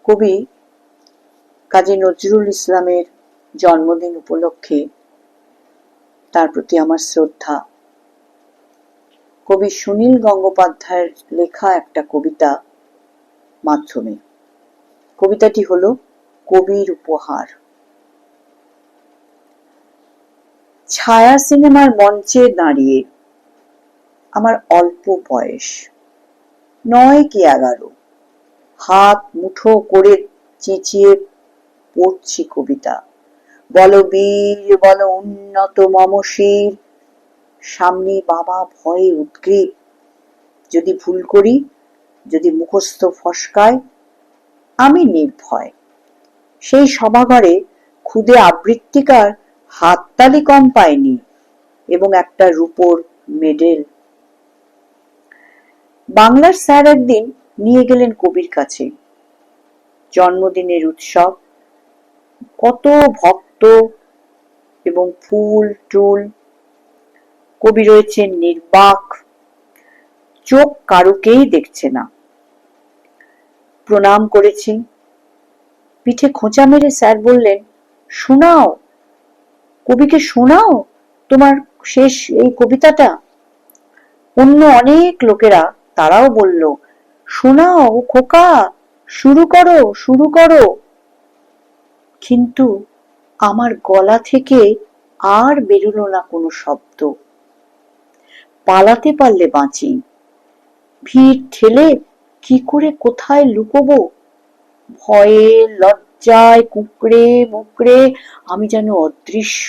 কবি কাজী নজরুল ইসলামের জন্মদিন উপলক্ষে তার প্রতি আমার শ্রদ্ধা। কবি সুনীল গঙ্গোপাধ্যায়ের লেখা একটা কবিতা মাধ্যমে। কবিতাটি হলো কবির উপহার। ছায়া সিনেমার মঞ্চে দাঁড়িয়ে আমার অল্প বয়স, 9 কি 11, হাত মুঠো করে চেঁচিয়ে পড়ছি কবিতা। বলো বীর, বলো উন্নত মমশির, সামনে বাবা ভয়ে উদ্গ্রীব। যদি ভুল করি, যদি মুখস্থ ফসকায়, আমি নির্ভয়। সেই সভাঘরে খুদে আবৃত্তিকার হাততালি কম পায়নি এবং একটা রূপোর মেডেল। বাংলার স্যার একদিন নিয়ে গেলেন কবির কাছে। জন্মদিনের উৎসব, কত ভক্ত এবং ফুল টুল। কবি রয়েছেন নির্বাক, চোখ কারুকেই দেখছে না। প্রণাম করেছেন, পিঠে খোঁচা মেরে স্যার বললেন, শোনাও, কবিকে শোনাও তোমার শেষ এই কবিতাটা। অন্য অনেক লোকেরা তারাও বলল, শোনাও খোকা, শুরু করো শুরু করো। কিন্তু আমার গলা থেকে আর বেরোলো না কোনো শব্দ। পালাতে পারলে বাঁচি, ভিড় ঠেলে কি করে কোথায় লুকোবো। ভয়ে লজ্জায় কুঁকড়ে মুকড়ে আমি যেন অদৃশ্য।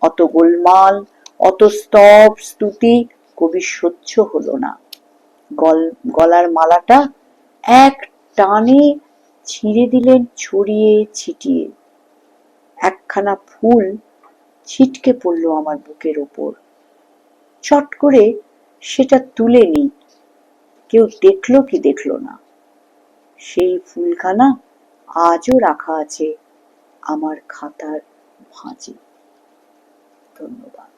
অত গোলমাল, অত স্তব স্তুতি কবির সহ্য হলো না। গলার মালাটা এক টানে ছিঁড়ে দিলেন ছড়িয়ে ছিটিয়ে। একখানা ফুল ছিটকে পড়ল আমার বুকের ওপর। চট করে সেটা তুলে নি, কেউ দেখলো কি দেখলো না। সেই ফুলখানা আজও রাখা আছে আমার খাতার ভাঁজে। ধন্যবাদ।